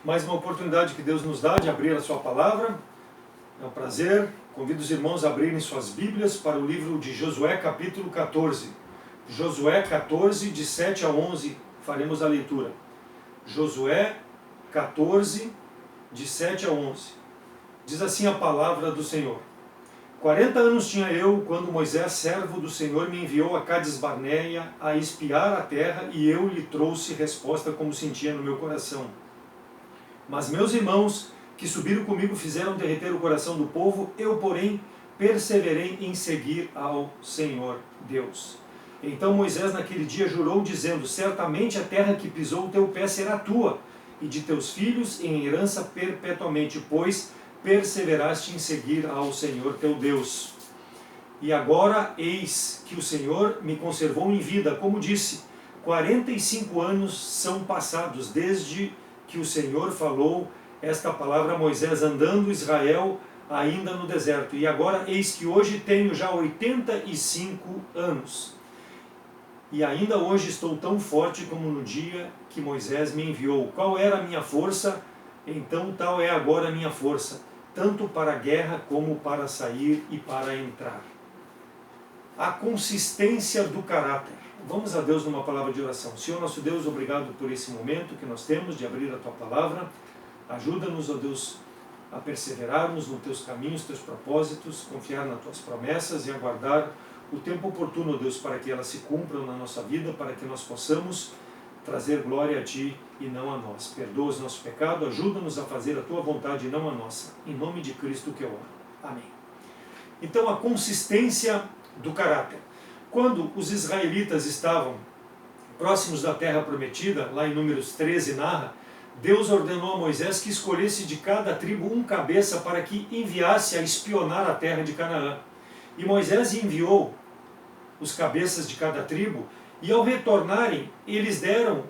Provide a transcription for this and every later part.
Mais uma oportunidade que Deus nos dá de abrir a sua palavra. É um prazer. Convido os irmãos a abrirem suas Bíblias para o livro de Josué, capítulo 14. Josué 14, de 7 a 11, faremos a leitura. Josué 14, de 7 a 11. Diz assim a palavra do Senhor. 40 anos tinha eu quando Moisés, servo do Senhor, me enviou a Cades Barneia a espiar a terra, e eu lhe trouxe resposta como sentia no meu coração. Mas meus irmãos que subiram comigo fizeram derreter o coração do povo, eu, porém, perseverei em seguir ao Senhor Deus. Então Moisés naquele dia jurou, dizendo: certamente a terra que pisou o teu pé será tua, e de teus filhos em herança perpetuamente, pois perseveraste em seguir ao Senhor teu Deus. E agora eis que o Senhor me conservou em vida, como disse, 45 anos são passados desde que o Senhor falou esta palavra a Moisés, andando Israel ainda no deserto. E agora eis que hoje tenho já 85 anos. E ainda hoje estou tão forte como no dia que Moisés me enviou. Qual era a minha força? Então tal é agora a minha força, tanto para a guerra como para sair e para entrar. A consistência do caráter. Vamos a Deus numa palavra de oração. Senhor nosso Deus, obrigado por esse momento que nós temos de abrir a Tua palavra. Ajuda-nos, ó Deus, a perseverarmos nos Teus caminhos, Teus propósitos, confiar nas Tuas promessas e aguardar o tempo oportuno, ó Deus, para que elas se cumpram na nossa vida, para que nós possamos trazer glória a Ti e não a nós. Perdoa os nossos pecados, ajuda-nos a fazer a Tua vontade e não a nossa. Em nome de Cristo que eu oro. Amém. Então, a consistência do caráter. Quando os israelitas estavam próximos da terra prometida, lá em Números 13 narra, Deus ordenou a Moisés que escolhesse de cada tribo um cabeça para que enviasse a espionar a terra de Canaã. E Moisés enviou os cabeças de cada tribo, e ao retornarem, eles deram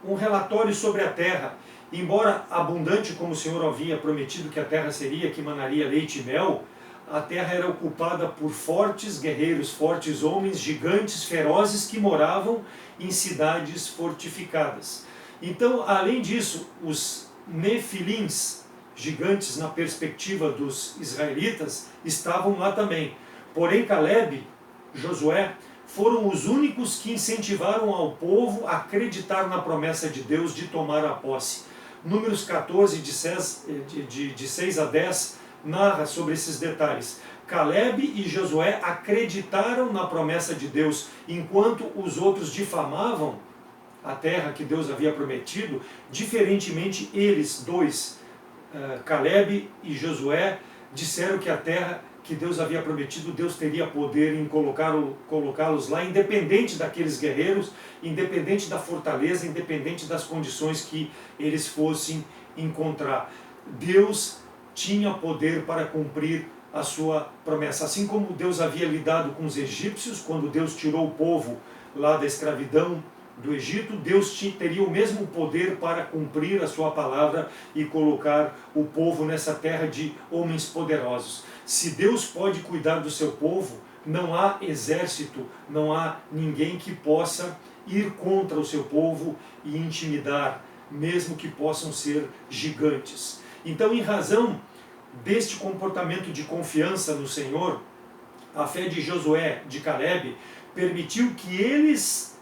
um relatório sobre a terra. Embora abundante, como o Senhor havia prometido que a terra seria, que manaria leite e mel, a terra era ocupada por fortes guerreiros, fortes homens, gigantes, ferozes, que moravam em cidades fortificadas. Então, além disso, os nefilins, gigantes na perspectiva dos israelitas, estavam lá também. Porém, Caleb, Josué, foram os únicos que incentivaram ao povo a acreditar na promessa de Deus de tomar a posse. Números 14, de 6 a 10, narra sobre esses detalhes. Caleb e Josué acreditaram na promessa de Deus, enquanto os outros difamavam a terra que Deus havia prometido. Diferentemente, eles dois, Caleb e Josué, disseram que a terra que Deus havia prometido, Deus teria poder em colocá-los lá, independente daqueles guerreiros, independente da fortaleza, independente das condições que eles fossem encontrar. Deus tinha poder para cumprir a sua promessa. Assim como Deus havia lidado com os egípcios, quando Deus tirou o povo lá da escravidão do Egito, Deus teria o mesmo poder para cumprir a sua palavra e colocar o povo nessa terra de homens poderosos. Se Deus pode cuidar do seu povo, não há exército, não há ninguém que possa ir contra o seu povo e intimidar, mesmo que possam ser gigantes. Então, em razão deste comportamento de confiança no Senhor, a fé de Josué, de Caleb, permitiu que eles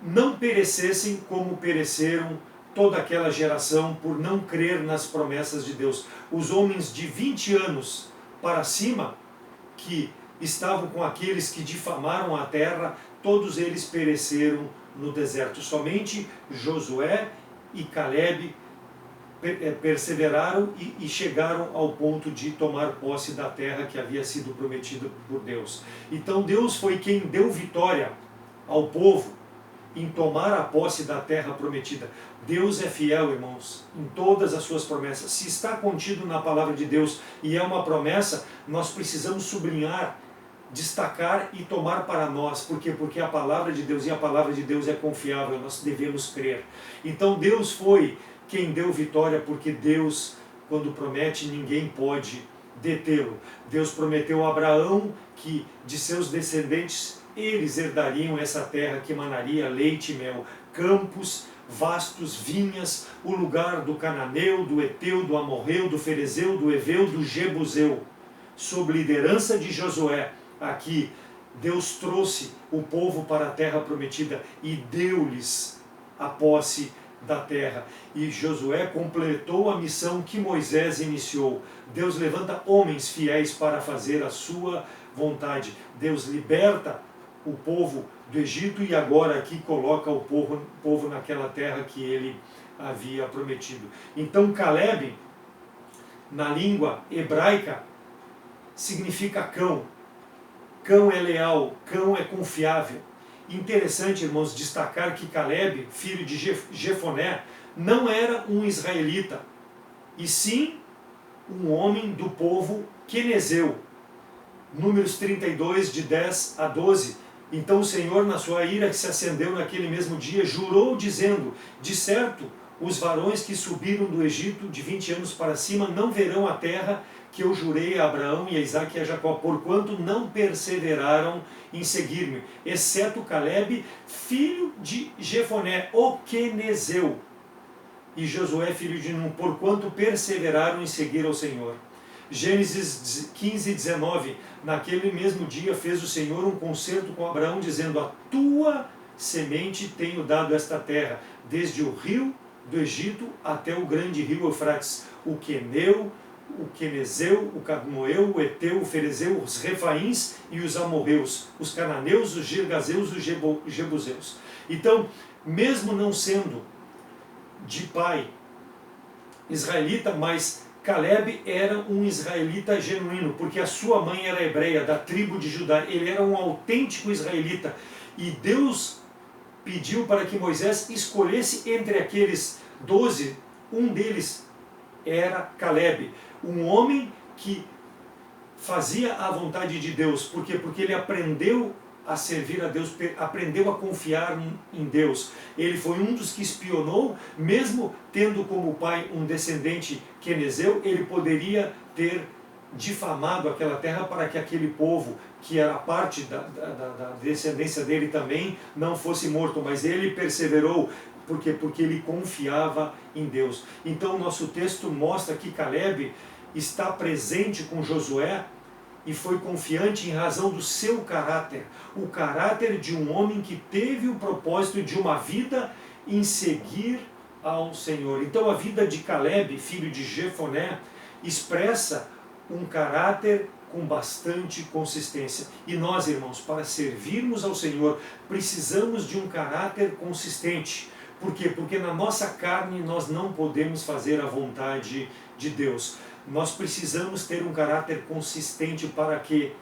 não perecessem como pereceram toda aquela geração por não crer nas promessas de Deus. Os homens de 20 anos para cima, que estavam com aqueles que difamaram a terra, todos eles pereceram no deserto. Somente Josué e Caleb perseveraram e chegaram ao ponto de tomar posse da terra que havia sido prometida por Deus. Então Deus foi quem deu vitória ao povo em tomar a posse da terra prometida. Deus é fiel, irmãos, em todas as suas promessas. Se está contido na palavra de Deus e é uma promessa, nós precisamos sublinhar, destacar e tomar para nós. Por quê? Porque a palavra de Deus, e a palavra de Deus é confiável, nós devemos crer. Então Deus foi quem deu vitória, porque Deus, quando promete, ninguém pode detê-lo. Deus prometeu a Abraão que de seus descendentes eles herdariam essa terra que emanaria leite e mel, campos vastos, vinhas, o lugar do cananeu, do eteu, do amorreu, do ferezeu, do eveu, do jebuseu. Sob liderança de Josué, aqui Deus trouxe o povo para a terra prometida e deu-lhes a posse da terra. E Josué completou a missão que Moisés iniciou. Deus levanta homens fiéis para fazer a sua vontade. Deus liberta o povo do Egito e agora aqui coloca o povo naquela terra que ele havia prometido. Então Caleb, na língua hebraica, significa cão. Cão é leal, cão é confiável. Interessante, irmãos, destacar que Caleb, filho de Jefoné, não era um israelita, e sim um homem do povo quenezeu. Números 32, de 10 a 12. Então o Senhor, na sua ira que se acendeu naquele mesmo dia, jurou dizendo: de certo, os varões que subiram do Egito de 20 anos para cima não verão a terra que eu jurei a Abraão e a Isaque e a Jacó, porquanto não perseveraram em seguir-me, exceto Caleb, filho de Jefoné, o quenezeu, e Josué, filho de Nun, porquanto perseveraram em seguir ao Senhor. Gênesis 15, 19. Naquele mesmo dia fez o Senhor um concerto com Abraão, dizendo: a tua semente tenho dado esta terra, desde o rio do Egito até o grande rio Eufrates, o queneu, o quenezeu, o cadmoeu, o eteu, o ferezeu, os refaíns e os amorreus, os cananeus, os girgazeus e os jebuseus. Então, mesmo não sendo de pai israelita, mas Caleb era um israelita genuíno, porque a sua mãe era hebreia, da tribo de Judá. Ele era um autêntico israelita. E Deus pediu para que Moisés escolhesse entre aqueles 12, um deles era Caleb, um homem que fazia a vontade de Deus. Por quê? Porque ele aprendeu a servir a Deus, aprendeu a confiar em Deus. Ele foi um dos que espionou, mesmo tendo como pai um descendente quenezeu, ele poderia ter difamado aquela terra para que aquele povo, que era parte da descendência dele também, não fosse morto, mas ele perseverou. Por quê? Porque ele confiava em Deus. Então o nosso texto mostra que Caleb está presente com Josué e foi confiante em razão do seu caráter, o caráter de um homem que teve o propósito de uma vida em seguir ao Senhor. Então a vida de Caleb, filho de Jefoné, expressa um caráter com bastante consistência. E nós, irmãos, para servirmos ao Senhor, precisamos de um caráter consistente. Por quê? Porque na nossa carne nós não podemos fazer a vontade de Deus. Nós precisamos ter um caráter consistente para que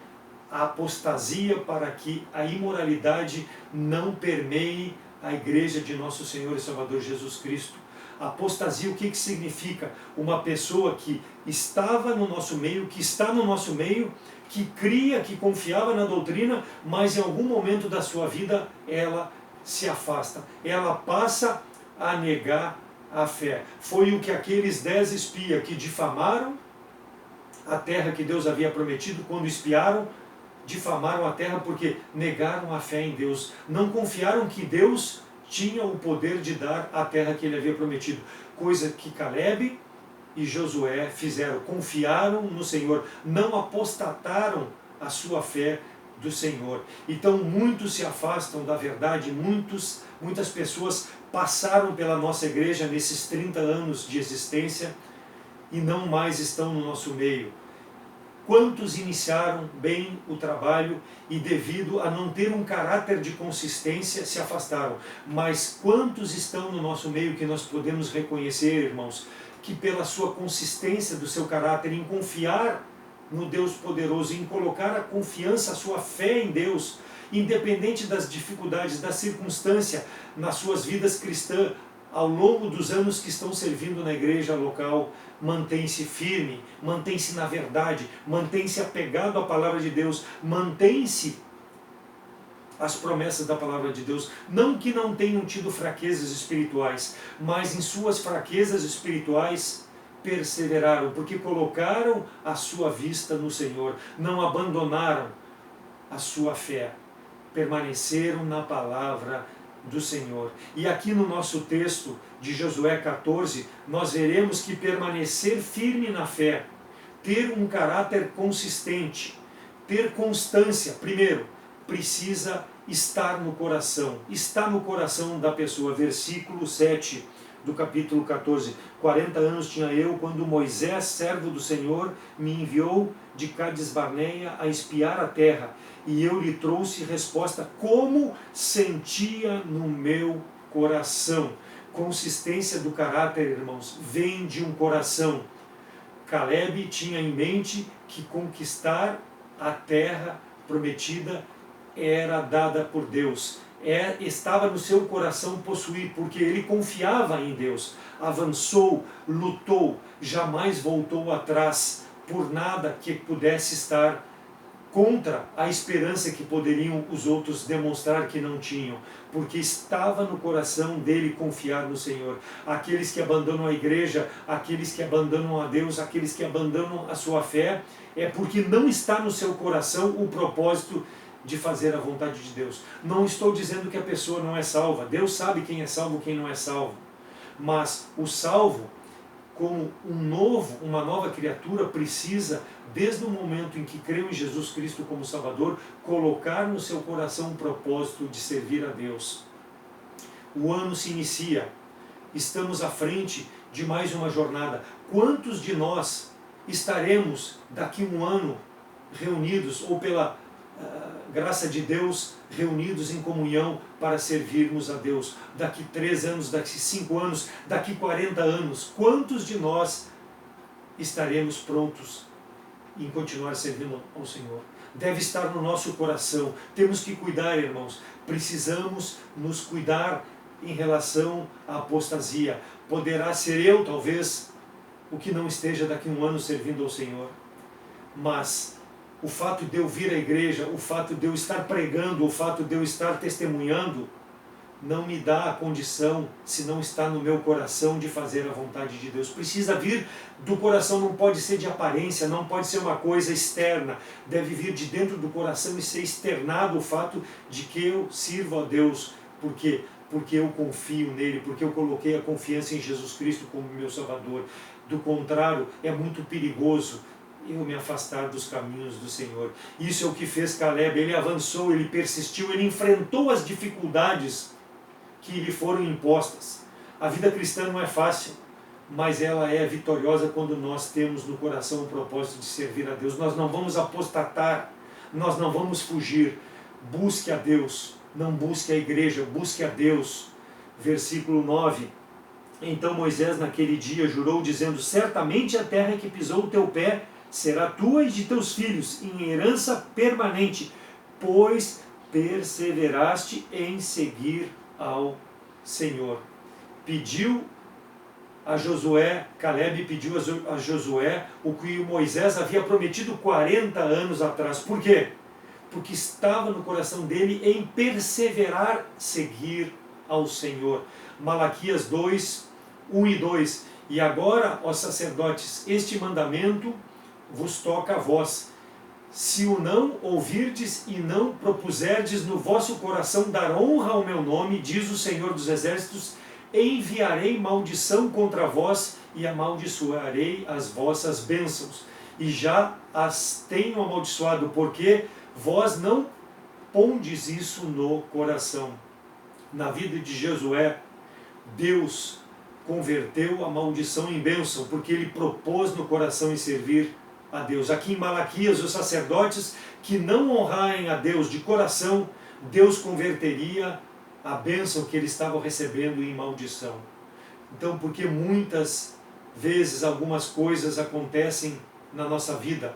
a apostasia, para que a imoralidade não permeie a igreja de nosso Senhor e Salvador Jesus Cristo. Apostasia, o que significa? Uma pessoa que estava no nosso meio, que está no nosso meio, que cria, que confiava na doutrina, mas em algum momento da sua vida ela se afasta, ela passa a negar a fé. Foi o que aqueles 10 espias que difamaram a terra que Deus havia prometido, quando espiaram, difamaram a terra porque negaram a fé em Deus, não confiaram que Deus tinha o poder de dar a terra que ele havia prometido, coisa que Caleb e Josué fizeram, confiaram no Senhor, não apostataram a sua fé do Senhor. Então muitos se afastam da verdade, muitas pessoas passaram pela nossa igreja nesses 30 anos de existência e não mais estão no nosso meio. Quantos iniciaram bem o trabalho e, devido a não ter um caráter de consistência, se afastaram? Mas quantos estão no nosso meio que nós podemos reconhecer, irmãos, que pela sua consistência do seu caráter, em confiar no Deus poderoso, em colocar a confiança, a sua fé em Deus, independente das dificuldades, da circunstância, nas suas vidas cristãs, ao longo dos anos que estão servindo na igreja local, mantém-se firme, mantém-se na verdade, mantém-se apegado à palavra de Deus, mantém-se às promessas da palavra de Deus. Não que não tenham tido fraquezas espirituais, mas em suas fraquezas espirituais perseveraram, porque colocaram a sua vista no Senhor, não abandonaram a sua fé, permaneceram na palavra do Senhor. E aqui no nosso texto de Josué 14, nós veremos que permanecer firme na fé, ter um caráter consistente, ter constância, primeiro, precisa estar no coração. Está no coração da pessoa. Versículo 7 do capítulo 14. 40 anos tinha eu quando Moisés, servo do Senhor, me enviou de Cades Barneia a espiar a terra. E eu lhe trouxe resposta como sentia no meu coração. Consistência do caráter, irmãos, vem de um coração. Caleb tinha em mente que conquistar a terra prometida era dada por Deus. Estava no seu coração possuir, porque ele confiava em Deus. Avançou, lutou, jamais voltou atrás por nada que pudesse estar contra a esperança que poderiam os outros demonstrar que não tinham, porque estava no coração dele confiar no Senhor. Aqueles que abandonam a igreja, aqueles que abandonam a Deus, aqueles que abandonam a sua fé, é porque não está no seu coração o propósito de fazer a vontade de Deus. Não estou dizendo que a pessoa não é salva. Deus sabe quem é salvo e quem não é salvo. Mas o salvo, como uma nova criatura, precisa, desde o momento em que creu em Jesus Cristo como Salvador, colocar no seu coração um propósito de servir a Deus. O ano se inicia. Estamos à frente de mais uma jornada. Quantos de nós estaremos daqui a um ano reunidos, ou pela graça de Deus, reunidos em comunhão para servirmos a Deus? Daqui 3 anos, daqui 5 anos, daqui 40 anos, quantos de nós estaremos prontos em continuar servindo ao Senhor? Deve estar no nosso coração. Temos que cuidar, irmãos. Precisamos nos cuidar em relação à apostasia. Poderá ser eu, talvez, o que não esteja daqui a um ano servindo ao Senhor. Mas o fato de eu vir à igreja, o fato de eu estar pregando, o fato de eu estar testemunhando, não me dá a condição, se não está no meu coração, de fazer a vontade de Deus. Precisa vir do coração, não pode ser de aparência, não pode ser uma coisa externa. Deve vir de dentro do coração e ser externado o fato de que eu sirvo a Deus. Por quê? Porque eu confio nele, porque eu coloquei a confiança em Jesus Cristo como meu Salvador. Do contrário, é muito perigoso eu me afastar dos caminhos do Senhor. Isso é o que fez Caleb. Ele avançou, ele persistiu, ele enfrentou as dificuldades que lhe foram impostas. A vida cristã não é fácil, mas ela é vitoriosa quando nós temos no coração o propósito de servir a Deus. Nós não vamos apostatar, nós não vamos fugir. Busque a Deus, não busque a igreja, busque a Deus. Versículo 9. Então Moisés naquele dia jurou, dizendo: certamente a terra que pisou o teu pé será tua e de teus filhos em herança permanente, pois perseveraste em seguir ao Senhor. Pediu a Josué, Caleb pediu a Josué o que Moisés havia prometido 40 anos atrás. Por quê? Porque estava no coração dele em perseverar, seguir ao Senhor. Malaquias 2, 1 e 2. E agora, ó sacerdotes, este mandamento vos toca a vós. Se o não ouvirdes e não propuserdes no vosso coração dar honra ao meu nome, diz o Senhor dos Exércitos, enviarei maldição contra vós e amaldiçoarei as vossas bênçãos. E já as tenho amaldiçoado, porque vós não pondes isso no coração. Na vida de Josué, Deus converteu a maldição em bênção, porque ele propôs no coração em servir a Deus. Aqui em Malaquias, os sacerdotes que não honrarem a Deus de coração, Deus converteria a bênção que eles estavam recebendo em maldição. Então, porque muitas vezes algumas coisas acontecem na nossa vida?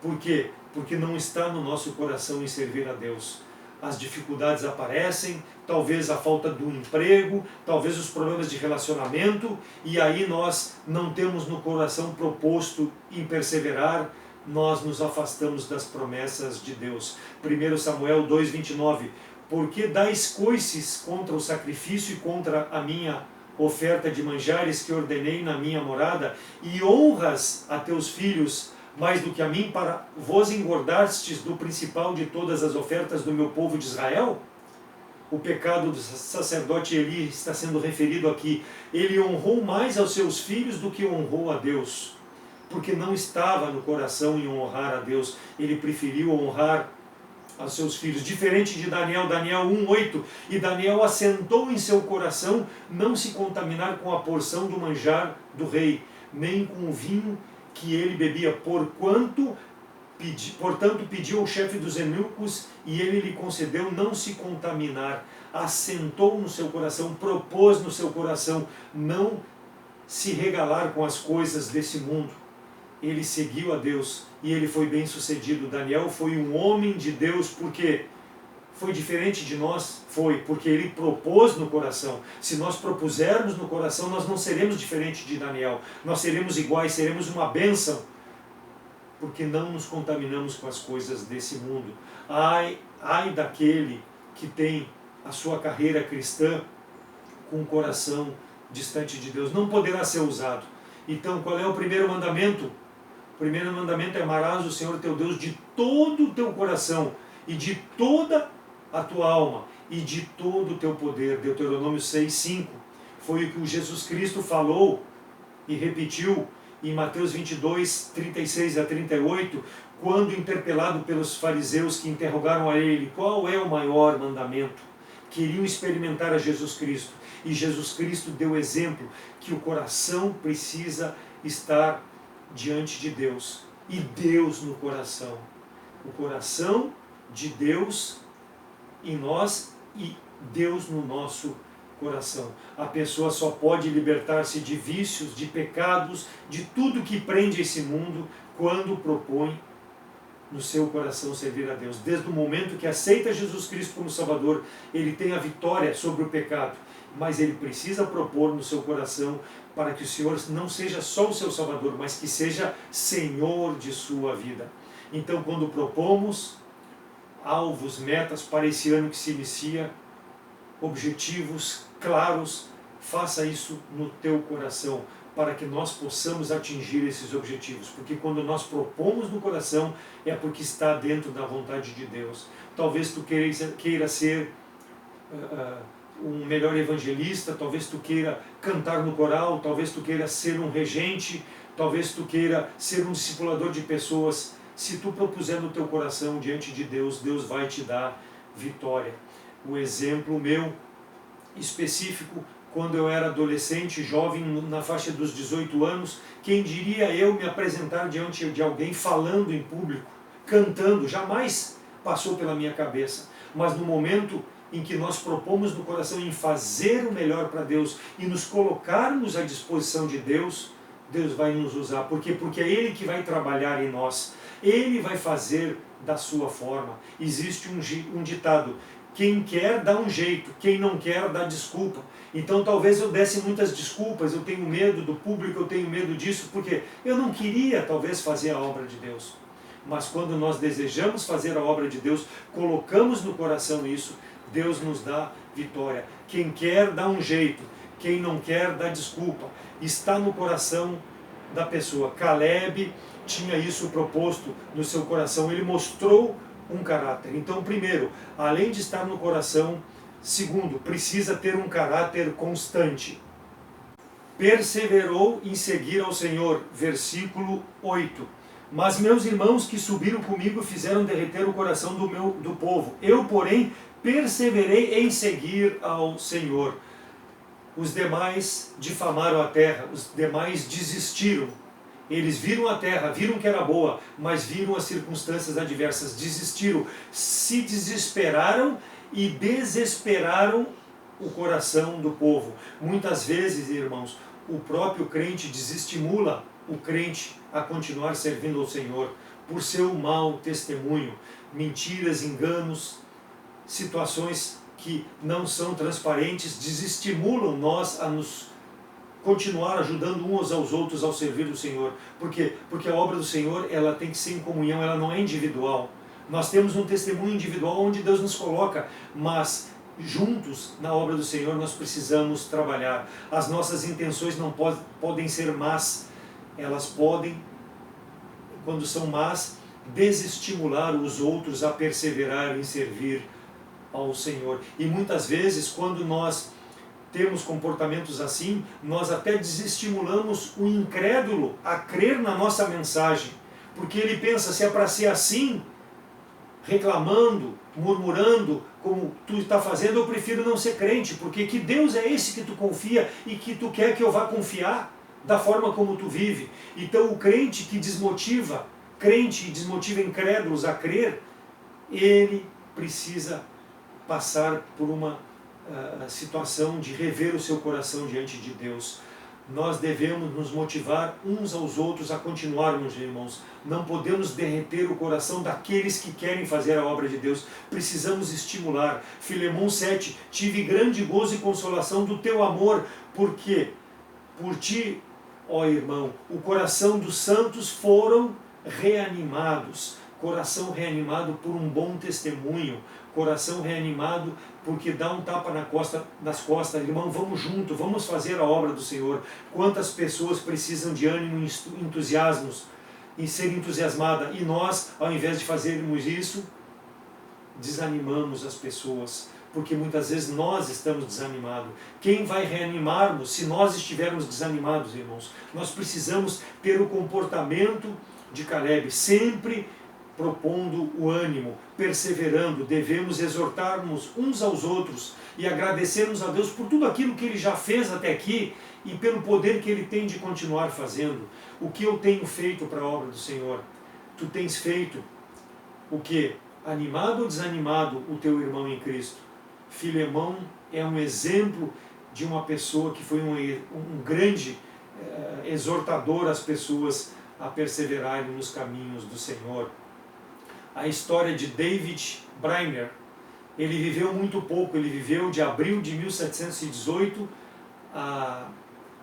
Por quê? Porque não está no nosso coração em servir a Deus. As dificuldades aparecem, talvez a falta do emprego, talvez os problemas de relacionamento, e aí nós não temos no coração proposto em perseverar, nós nos afastamos das promessas de Deus. 1 Samuel 2,29. Porque dais coices contra o sacrifício e contra a minha oferta de manjares que ordenei na minha morada, e honras a teus filhos mais do que a mim, para vos engordastes do principal de todas as ofertas do meu povo de Israel? o pecado do sacerdote Eli está sendo referido aqui. Ele honrou mais aos seus filhos do que honrou a Deus, porque não estava no coração em honrar a Deus. Ele preferiu honrar aos seus filhos, diferente de Daniel, Daniel 1:8, e Daniel assentou em seu coração não se contaminar com a porção do manjar do rei, nem com o vinho que ele bebia, portanto pediu ao chefe dos eunucos, e ele lhe concedeu não se contaminar. Assentou no seu coração, propôs no seu coração não se regalar com as coisas desse mundo. Ele seguiu a Deus e ele foi bem sucedido. Daniel foi um homem de Deus, porque foi diferente de nós? Foi, porque ele propôs no coração. Se nós propusermos no coração, nós não seremos diferentes de Daniel. Nós seremos iguais, seremos uma bênção, porque não nos contaminamos com as coisas desse mundo. Ai daquele que tem a sua carreira cristã com o coração distante de Deus. Não poderá ser usado. Então, qual é o primeiro mandamento? O primeiro mandamento é: amarás o Senhor teu Deus de todo o teu coração e de toda a tua alma e de todo o teu poder. Deuteronômio 6:5. Foi o que Jesus Cristo falou e repetiu em Mateus 22:36-38, quando interpelado pelos fariseus que interrogaram a ele qual é o maior mandamento. Queriam experimentar a Jesus Cristo. E Jesus Cristo deu exemplo que o coração precisa estar diante de Deus. E Deus no coração. O coração de Deus em nós e Deus no nosso coração. A pessoa só pode libertar-se de vícios, de pecados, de tudo que prende esse mundo, quando propõe no seu coração servir a Deus. Desde o momento que aceita Jesus Cristo como Salvador, ele tem a vitória sobre o pecado, mas ele precisa propor no seu coração para que o Senhor não seja só o seu Salvador, mas que seja Senhor de sua vida. Então, quando propomos alvos, metas para esse ano que se inicia, objetivos claros, faça isso no teu coração, para que nós possamos atingir esses objetivos. Porque quando nós propomos no coração, é porque está dentro da vontade de Deus. Talvez tu queira ser um melhor evangelista, talvez tu queira cantar no coral, talvez tu queira ser um regente, talvez tu queira ser um discipulador de pessoas. Se tu propuser no teu coração diante de Deus, Deus vai te dar vitória. O exemplo meu específico, quando eu era adolescente, jovem, na faixa dos 18 anos, quem diria eu me apresentar diante de alguém falando em público, cantando? Jamais passou pela minha cabeça. Mas no momento em que nós propomos no coração em fazer o melhor para Deus e nos colocarmos à disposição de Deus, Deus vai nos usar. Por quê? Porque é Ele que vai trabalhar em nós. Ele vai fazer da sua forma. Existe um ditado: quem quer dá um jeito, quem não quer dá desculpa. Então talvez eu desse muitas desculpas, eu tenho medo do público, eu tenho medo disso, porque eu não queria talvez fazer a obra de Deus. Mas quando nós desejamos fazer a obra de Deus, colocamos no coração isso, Deus nos dá vitória. Quem quer dá um jeito, quem não quer dá desculpa. Está no coração da pessoa. Caleb tinha isso proposto no seu coração, ele mostrou um caráter. Então, primeiro, além de estar no coração, segundo, precisa ter um caráter constante. Perseverou em seguir ao Senhor, versículo 8. Mas meus irmãos que subiram comigo fizeram derreter o coração do povo. Eu, porém, perseverei em seguir ao Senhor. Os demais difamaram a terra, os demais desistiram. Eles viram a terra, viram que era boa, mas viram as circunstâncias adversas, desistiram, se desesperaram e desesperaram o coração do povo. Muitas vezes, irmãos, o próprio crente desestimula o crente a continuar servindo ao Senhor por seu mau testemunho, mentiras, enganos, situações que não são transparentes, desestimulam nós a nos continuar ajudando uns aos outros ao servir o Senhor. Por quê? Porque a obra do Senhor, ela tem que ser em comunhão, ela não é individual. Nós temos um testemunho individual onde Deus nos coloca, mas juntos na obra do Senhor nós precisamos trabalhar. As nossas intenções não podem ser más, elas podem, quando são más, desestimular os outros a perseverar em servir ao Senhor. E muitas vezes, quando nós temos comportamentos assim, nós até desestimulamos o incrédulo a crer na nossa mensagem, porque ele pensa, se é para ser assim, reclamando, murmurando, como tu está fazendo, eu prefiro não ser crente, porque que Deus é esse que tu confia e que tu quer que eu vá confiar da forma como tu vive? Então o crente que desmotiva, crente e desmotiva incrédulos a crer, ele precisa passar por uma situação de rever o seu coração diante de Deus. Nós devemos nos motivar uns aos outros a continuarmos, irmãos. Não podemos derreter o coração daqueles que querem fazer a obra de Deus. Precisamos estimular. Filemão 7, tive grande gozo e consolação do teu amor, porque por ti, ó irmão, o coração dos santos foram reanimados. Coração reanimado por um bom testemunho, coração reanimado porque dá um tapa nas costas, irmão, vamos junto, vamos fazer a obra do Senhor. Quantas pessoas precisam de ânimo e entusiasmos, em ser entusiasmada, e nós, ao invés de fazermos isso, desanimamos as pessoas, porque muitas vezes nós estamos desanimados. Quem vai reanimar-nos se nós estivermos desanimados, irmãos? Nós precisamos ter o comportamento de Caleb, sempre propondo o ânimo, perseverando. Devemos exortar-nos uns aos outros e agradecermos a Deus por tudo aquilo que Ele já fez até aqui e pelo poder que Ele tem de continuar fazendo. O que eu tenho feito para a obra do Senhor? Tu tens feito o que? Animado ou desanimado o teu irmão em Cristo? Filemão é um exemplo de uma pessoa que foi um grande exortador às pessoas a perseverarem nos caminhos do Senhor. A história de David Brainerd, ele viveu muito pouco, ele viveu de abril de 1718 a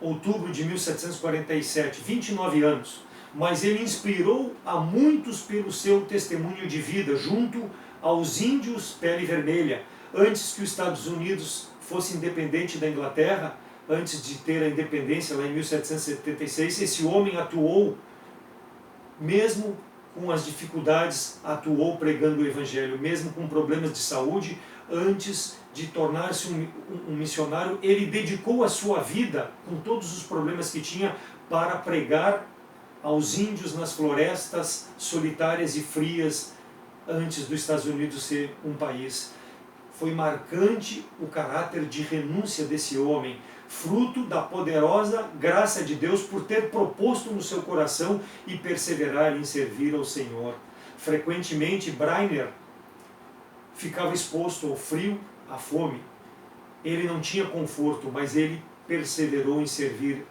outubro de 1747, 29 anos, mas ele inspirou a muitos pelo seu testemunho de vida junto aos índios pele vermelha. Antes que os Estados Unidos fosse independente da Inglaterra, antes de ter a independência lá em 1776, esse homem atuou, mesmo com as dificuldades, atuou pregando o Evangelho, mesmo com problemas de saúde. Antes de tornar-se um missionário, ele dedicou a sua vida, com todos os problemas que tinha, para pregar aos índios nas florestas solitárias e frias, antes dos Estados Unidos ser um país. Foi marcante o caráter de renúncia desse homem, fruto da poderosa graça de Deus por ter proposto no seu coração e perseverar em servir ao Senhor. Frequentemente, Brainerd ficava exposto ao frio, à fome. Ele não tinha conforto, mas ele perseverou em servir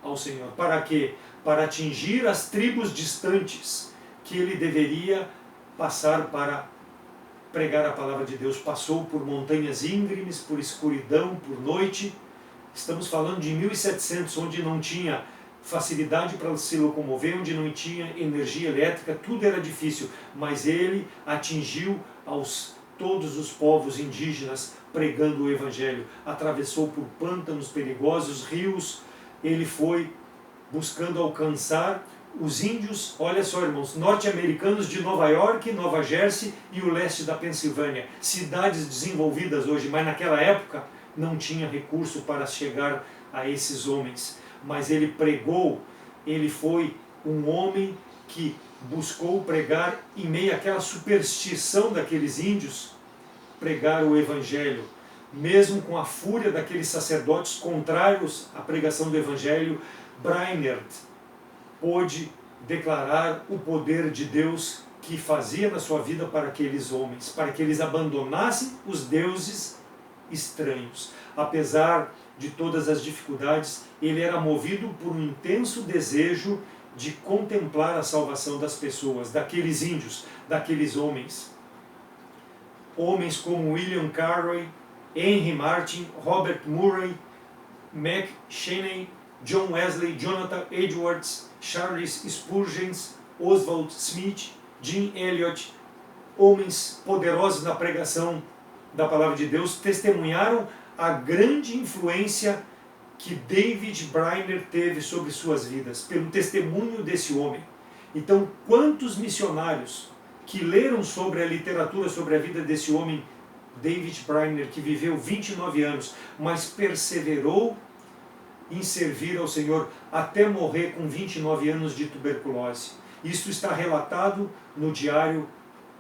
ao Senhor. Para quê? Para atingir as tribos distantes que ele deveria passar para pregar a palavra de Deus. Passou por montanhas íngremes, por escuridão, por noite. Estamos falando de 1700, onde não tinha facilidade para se locomover, onde não tinha energia elétrica, tudo era difícil, mas ele atingiu todos os povos indígenas pregando o Evangelho. Atravessou por pântanos perigosos, rios, ele foi buscando alcançar os índios, olha só, irmãos, norte-americanos de Nova York, Nova Jersey e o leste da Pensilvânia, cidades desenvolvidas hoje, mas naquela época não tinha recurso para chegar a esses homens. Mas ele pregou, ele foi um homem que buscou pregar em meio àquela superstição daqueles índios, pregar o Evangelho, mesmo com a fúria daqueles sacerdotes contrários à pregação do Evangelho. Brainerd pôde declarar o poder de Deus que fazia na sua vida para aqueles homens, para que eles abandonassem os deuses estranhos. Apesar de todas as dificuldades, ele era movido por um intenso desejo de contemplar a salvação das pessoas, daqueles índios, daqueles homens. Homens como William Carey, Henry Martyn, Robert Murray, Mac Cheney, John Wesley, Jonathan Edwards, Charles Spurgeon, Oswald Smith, Jim Elliot, homens poderosos na pregação da palavra de Deus, testemunharam a grande influência que David Brainerd teve sobre suas vidas, pelo testemunho desse homem. Então, quantos missionários que leram sobre a literatura, sobre a vida desse homem, David Brainerd, que viveu 29 anos, mas perseverou em servir ao Senhor até morrer com 29 anos de tuberculose. Isso está relatado no diário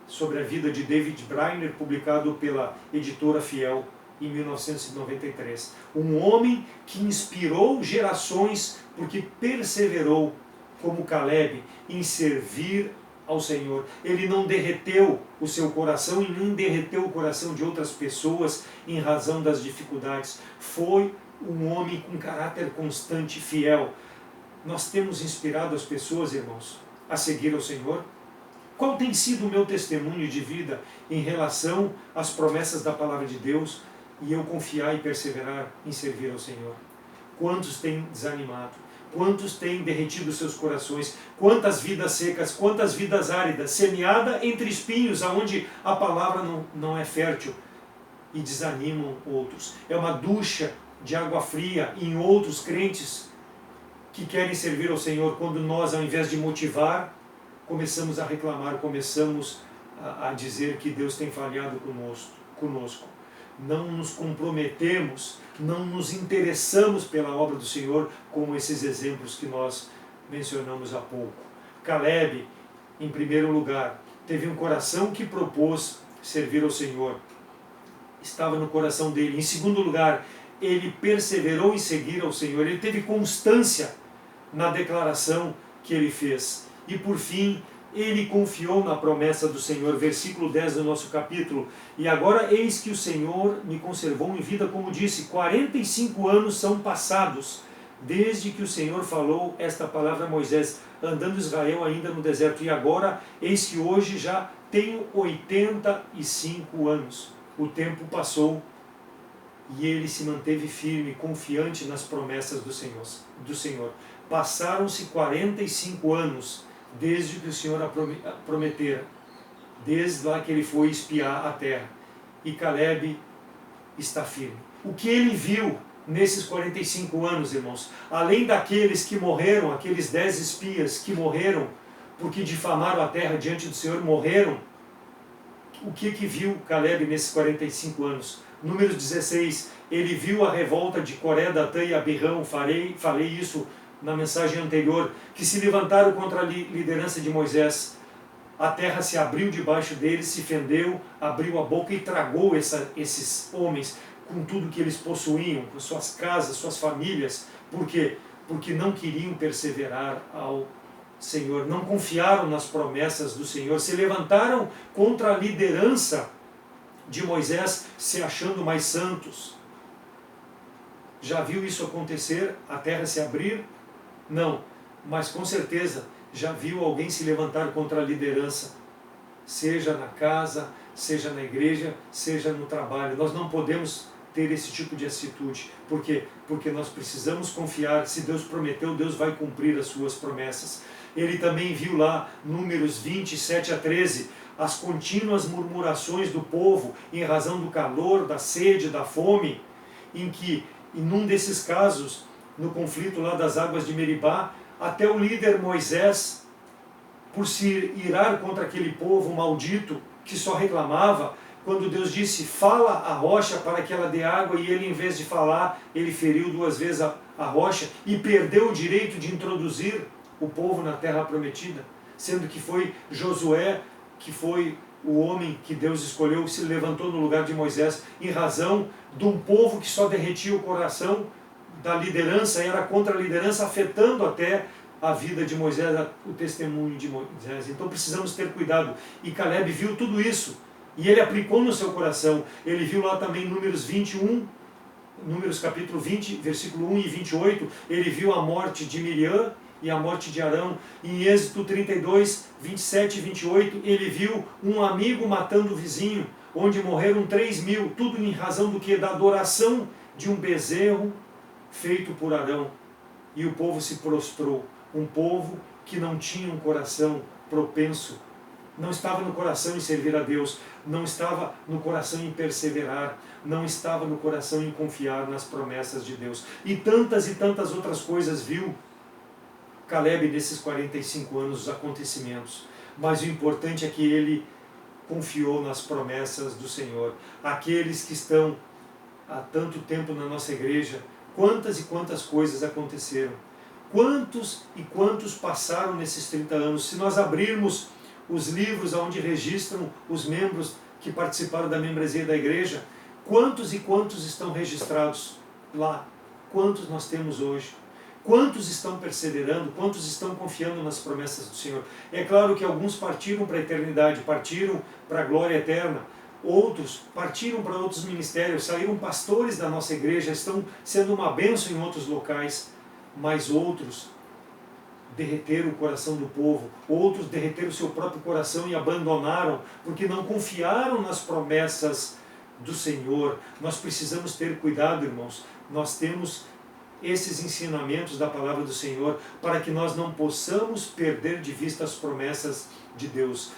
sobre a vida de David Brainerd, publicado pela editora Fiel em 1993. Um homem que inspirou gerações porque perseverou, como Caleb, em servir ao Senhor. Ele não derreteu o seu coração e nem derreteu o coração de outras pessoas em razão das dificuldades. Foi um homem com caráter constante e fiel. Nós temos inspirado as pessoas, irmãos, a seguir ao Senhor? Qual tem sido o meu testemunho de vida em relação às promessas da palavra de Deus e eu confiar e perseverar em servir ao Senhor? Quantos têm desanimado? Quantos têm derretido seus corações? Quantas vidas secas, quantas vidas áridas, semeada entre espinhos, aonde a palavra não é fértil, e desanimam outros. É uma ducha de água fria em outros crentes que querem servir ao Senhor, quando nós, ao invés de motivar, começamos a reclamar, começamos a dizer que Deus tem falhado conosco. Não nos comprometemos, não nos interessamos pela obra do Senhor, como esses exemplos que nós mencionamos há pouco. Caleb, em primeiro lugar, teve um coração que propôs servir ao Senhor. Estava no coração dele. Em segundo lugar, ele perseverou em seguir ao Senhor. Ele teve constância na declaração que ele fez. E por fim, ele confiou na promessa do Senhor. Versículo 10 do nosso capítulo. E agora eis que o Senhor me conservou em vida, como disse, 45 anos são passados, desde que o Senhor falou esta palavra a Moisés, andando Israel ainda no deserto. E agora eis que hoje já tenho 85 anos. O tempo passou e ele se manteve firme, confiante nas promessas do Senhor. Passaram-se 45 anos desde que o Senhor a prometera, desde lá que ele foi espiar a terra. E Caleb está firme. O que ele viu nesses 45 anos, irmãos, além daqueles que morreram, aqueles 10 espias que morreram porque difamaram a terra diante do Senhor, morreram. O que viu Caleb nesses 45 anos? Números 16, ele viu a revolta de Coré, Datã e Abirão. Falei isso na mensagem anterior, que se levantaram contra a liderança de Moisés. A terra se abriu debaixo deles, se fendeu, abriu a boca e tragou esses homens com tudo que eles possuíam, com suas casas, suas famílias. Por quê? Porque não queriam perseverar ao Senhor, não confiaram nas promessas do Senhor, se levantaram contra a liderança de Moisés, se achando mais santos. Já viu isso acontecer? A terra se abrir? Não, mas com certeza já viu alguém se levantar contra a liderança, seja na casa, seja na igreja, seja no trabalho. Nós não podemos ter esse tipo de atitude. Por quê? Porque nós precisamos confiar. Se Deus prometeu, Deus vai cumprir as suas promessas. Ele também viu lá, Números 27 a 13, as contínuas murmurações do povo em razão do calor, da sede, da fome, em que, em um desses casos, no conflito lá das águas de Meribá, até o líder Moisés, por se irar contra aquele povo maldito que só reclamava, quando Deus disse, fala a rocha para que ela dê água, e ele, em vez de falar, ele feriu 2 vezes a rocha e perdeu o direito de introduzir o povo na terra prometida, sendo que foi Josué, que foi o homem que Deus escolheu, que se levantou no lugar de Moisés, em razão de um povo que só derretia o coração da liderança, era contra a liderança, afetando até a vida de Moisés, o testemunho de Moisés. Então precisamos ter cuidado. E Caleb viu tudo isso, e ele aplicou no seu coração. Ele viu lá também Números 21, Números capítulo 20, versículo 1 e 28, ele viu a morte de Miriam e a morte de Arão. Em Êxodo 32, 27 e 28, ele viu um amigo matando o vizinho, onde morreram 3.000, tudo em razão do que? Da adoração de um bezerro feito por Arão. E o povo se prostrou, um povo que não tinha um coração propenso, não estava no coração em servir a Deus, não estava no coração em perseverar, não estava no coração em confiar nas promessas de Deus. E tantas outras coisas viu Caleb nesses 45 anos, os acontecimentos. mas o importante é que ele confiou nas promessas do Senhor. Aqueles que estão há tanto tempo na nossa igreja, quantas e quantas coisas aconteceram. Quantos e quantos passaram nesses 30 anos? Se nós abrirmos os livros onde registram os membros que participaram da membresia da igreja, quantos e quantos estão registrados lá? Quantos nós temos hoje? Quantos estão perseverando? Quantos estão confiando nas promessas do Senhor? É claro que alguns partiram para a eternidade, partiram para a glória eterna. Outros partiram para outros ministérios, saíram pastores da nossa igreja, estão sendo uma bênção em outros locais. Mas outros derreteram o coração do povo, outros derreteram o seu próprio coração e abandonaram, porque não confiaram nas promessas do Senhor. Nós precisamos ter cuidado, irmãos. Nós temos esses ensinamentos da palavra do Senhor para que nós não possamos perder de vista as promessas de Deus.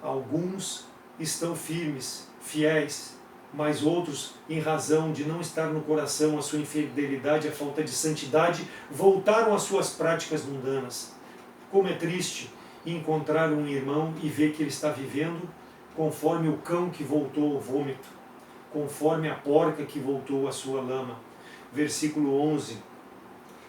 Alguns estão firmes, fiéis, mas outros, em razão de não estar no coração a sua infidelidade, a falta de santidade, voltaram às suas práticas mundanas. Como é triste encontrar um irmão e ver que ele está vivendo conforme o cão que voltou ao vômito, conforme a porca que voltou à sua lama. Versículo 11.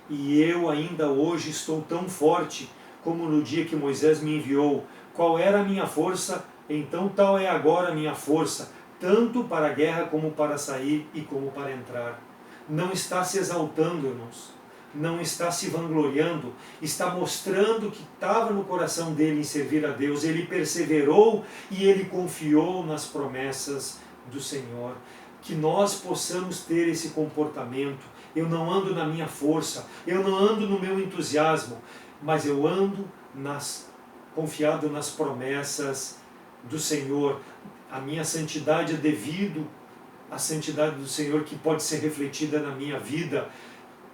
E eu ainda hoje estou tão forte como no dia que Moisés me enviou. Qual era a minha força? Então tal é agora a minha força, tanto para a guerra como para sair e como para entrar. Não está se exaltando, irmãos. Não está se vangloriando. Está mostrando que estava no coração dele em servir a Deus. Ele perseverou e ele confiou nas promessas do Senhor. Que nós possamos ter esse comportamento. Eu não ando na minha força, eu não ando no meu entusiasmo, mas eu ando confiado nas promessas do Senhor. A minha santidade é devido à santidade do Senhor, que pode ser refletida na minha vida.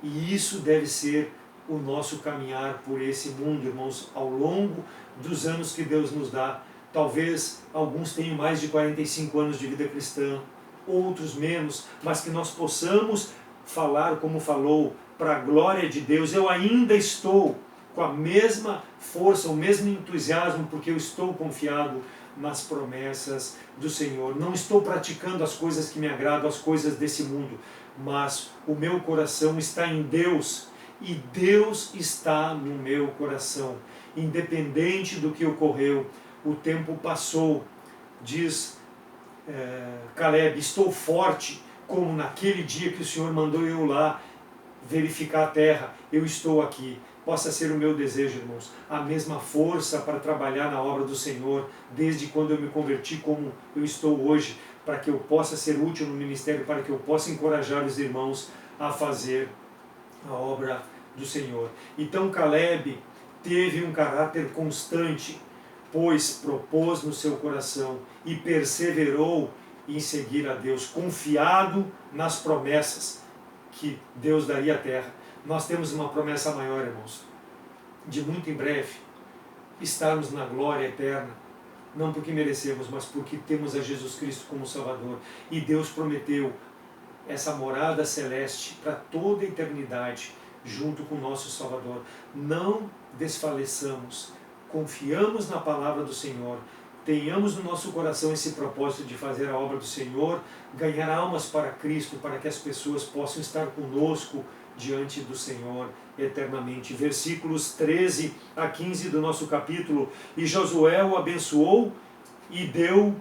E isso deve ser o nosso caminhar por esse mundo, irmãos, ao longo dos anos que Deus nos dá. Talvez alguns tenham mais de 45 anos de vida cristã, outros menos, mas que nós possamos falar como falou, para a glória de Deus. Eu ainda estou com a mesma força, o mesmo entusiasmo, porque eu estou confiado nas promessas do Senhor. Não estou praticando as coisas que me agradam, as coisas desse mundo, mas o meu coração está em Deus e Deus está no meu coração. Independente do que ocorreu, o tempo passou, diz Caleb, estou forte como naquele dia que o Senhor mandou eu lá verificar a terra. Eu estou aqui. Possa ser o meu desejo, irmãos, a mesma força para trabalhar na obra do Senhor, desde quando eu me converti como eu estou hoje, para que eu possa ser útil no ministério, para que eu possa encorajar os irmãos a fazer a obra do Senhor. Então Caleb teve um caráter constante, pois propôs no seu coração e perseverou em seguir a Deus, confiado nas promessas que Deus daria à terra. Nós temos uma promessa maior, irmãos, de muito em breve estarmos na glória eterna, não porque merecemos, mas porque temos a Jesus Cristo como Salvador. E Deus prometeu essa morada celeste para toda a eternidade, junto com o nosso Salvador. Não desfaleçamos, confiamos na palavra do Senhor, tenhamos no nosso coração esse propósito de fazer a obra do Senhor, ganhar almas para Cristo, para que as pessoas possam estar conosco diante do Senhor eternamente. Versículos 13 a 15 do nosso capítulo. E Josué o abençoou e deu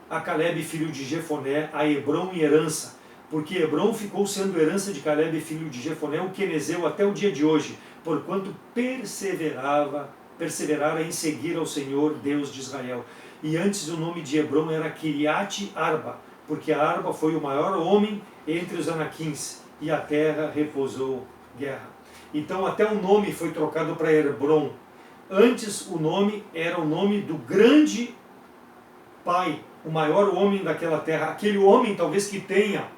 a Caleb, filho de Jefoné, a Hebrom em herança, porque Hebrom ficou sendo herança de Caleb, filho de Jefoné, o quenezeu, até o dia de hoje, porquanto perseverara em seguir ao Senhor, Deus de Israel. E antes o nome de Hebrom era Kiriat Arba, porque a Arba foi o maior homem entre os anaquins, e a terra repousou guerra. Então até o nome foi trocado para Hebrom. Antes o nome era o nome do grande pai, o maior homem daquela terra, aquele homem talvez que tenha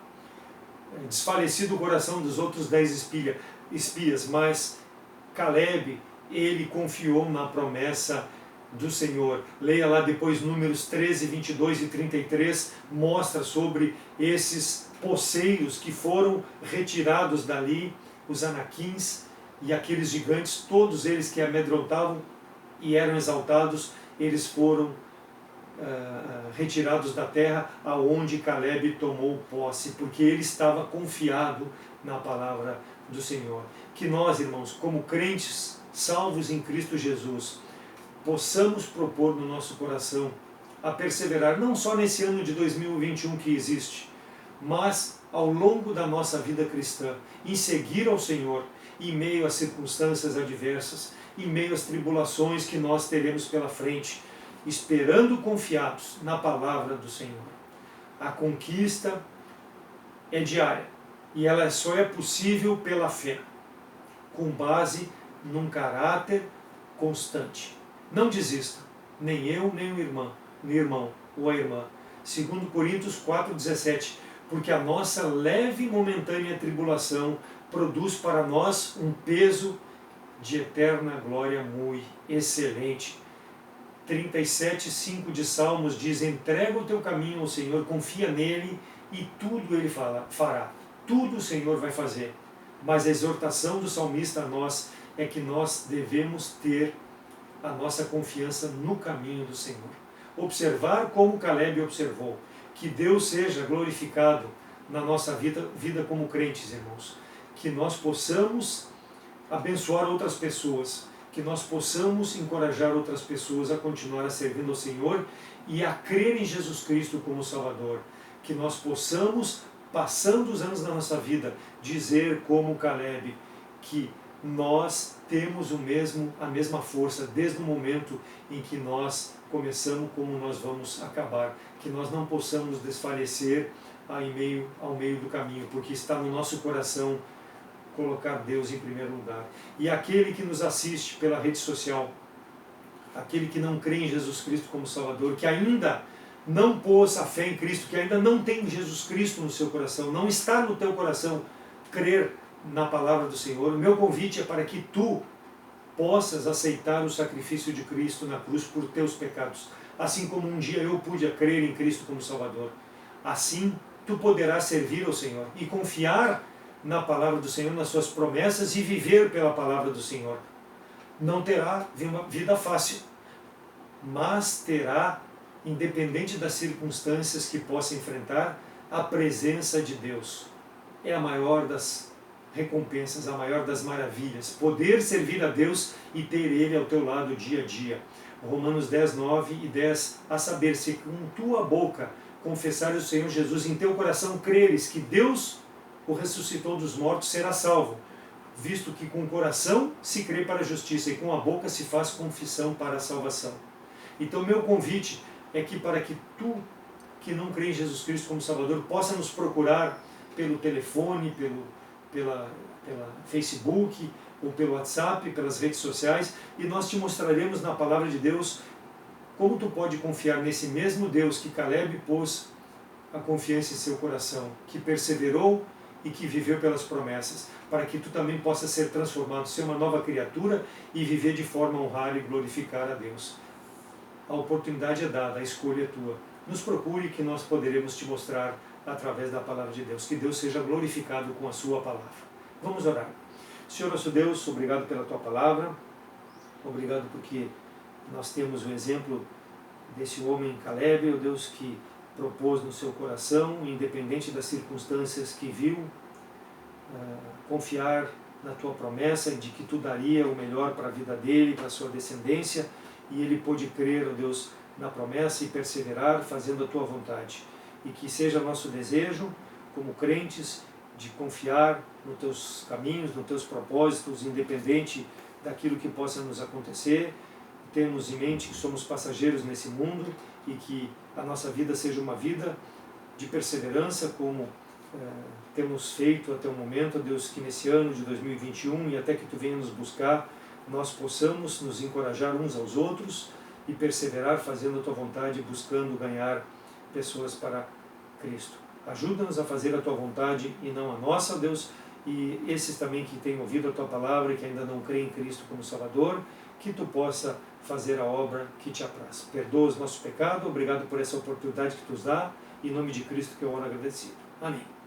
desfalecido o coração dos outros 10 espias, mas Caleb, ele confiou na promessa do Senhor. Leia lá depois Números 13, 22 e 33, mostra sobre esses poceiros que foram retirados dali, os anaquins e aqueles gigantes, todos eles que amedrontavam e eram exaltados, eles foram retirados da terra aonde Caleb tomou posse, porque ele estava confiado na palavra do Senhor. Que nós, irmãos, como crentes salvos em Cristo Jesus, possamos propor no nosso coração a perseverar, não só nesse ano de 2021 que existe, mas ao longo da nossa vida cristã, em seguir ao Senhor, em meio às circunstâncias adversas, em meio às tribulações que nós teremos pela frente, esperando confiados na palavra do Senhor. A conquista é diária e ela só é possível pela fé, com base num caráter constante. Não desista, nem eu, nem o irmão ou a irmã. 2 Coríntios 4,17, porque a nossa leve e momentânea tribulação produz para nós um peso de eterna glória muito excelente. 37,5 de Salmos diz: entrega o teu caminho ao Senhor, confia nele e tudo ele fará. Tudo o Senhor vai fazer. Mas a exortação do salmista a nós é que nós devemos ter a nossa confiança no caminho do Senhor. Observar como Caleb observou. Que Deus seja glorificado na nossa vida como crentes, irmãos. Que nós possamos abençoar outras pessoas, que nós possamos encorajar outras pessoas a continuar a servindo ao Senhor e a crer em Jesus Cristo como Salvador. Que nós possamos, passando os anos da nossa vida, dizer como Caleb, que nós temos a mesma força desde o momento em que nós começamos como nós vamos acabar. Que nós não possamos desfalecer ao meio do caminho, porque está no nosso coração colocar Deus em primeiro lugar. E aquele que nos assiste pela rede social, aquele que não crê em Jesus Cristo como Salvador, que ainda não pôs a fé em Cristo, que ainda não tem Jesus Cristo no seu coração, não está no teu coração crer na palavra do Senhor, o meu convite é para que tu possas aceitar o sacrifício de Cristo na cruz por teus pecados, assim como um dia eu pude crer em Cristo como Salvador. Assim tu poderás servir ao Senhor e confiar na palavra do Senhor, nas suas promessas e viver pela palavra do Senhor. Não terá uma vida fácil, mas terá, independente das circunstâncias que possa enfrentar, a presença de Deus. É a maior das recompensas, a maior das maravilhas. Poder servir a Deus e ter Ele ao teu lado dia a dia. Romanos 10, 9 e 10, a saber, se com tua boca confessares o Senhor Jesus, em teu coração creres que Deus o ressuscitou dos mortos, será salvo, visto que com o coração se crê para a justiça e com a boca se faz confissão para a salvação. Então meu convite é que para que tu, que não crê em Jesus Cristo como Salvador, possa nos procurar pelo telefone, pela Facebook, ou pelo WhatsApp, pelas redes sociais, e nós te mostraremos na palavra de Deus como tu pode confiar nesse mesmo Deus que Caleb pôs a confiança em seu coração, que perseverou e que viveu pelas promessas, para que tu também possa ser transformado, ser uma nova criatura e viver de forma a honrar e glorificar a Deus. A oportunidade é dada, a escolha é tua. Nos procure que nós poderemos te mostrar através da palavra de Deus. Que Deus seja glorificado com a sua palavra. Vamos orar. Senhor nosso Deus, obrigado pela tua palavra, obrigado porque nós temos o exemplo desse homem Caleb, ó Deus, que propôs no seu coração, independente das circunstâncias que viu, confiar na tua promessa de que tu daria o melhor para a vida dele, para a sua descendência, e ele pôde crer, ó Deus, na promessa e perseverar fazendo a tua vontade. E que seja nosso desejo, como crentes, de confiar nos teus caminhos, nos teus propósitos, independente daquilo que possa nos acontecer. Temos em mente que somos passageiros nesse mundo e que a nossa vida seja uma vida de perseverança, como temos feito até o momento, Deus, que nesse ano de 2021 e até que tu venha nos buscar, nós possamos nos encorajar uns aos outros e perseverar fazendo a tua vontade, buscando ganhar pessoas para Cristo. Ajuda-nos a fazer a tua vontade e não a nossa, Deus, e esses também que têm ouvido a tua palavra e que ainda não creem em Cristo como Salvador, que tu possa fazer a obra que te apraz. Perdoa os nossos pecados, obrigado por essa oportunidade que tu nos dá, em nome de Cristo que eu oro agradecido. Amém.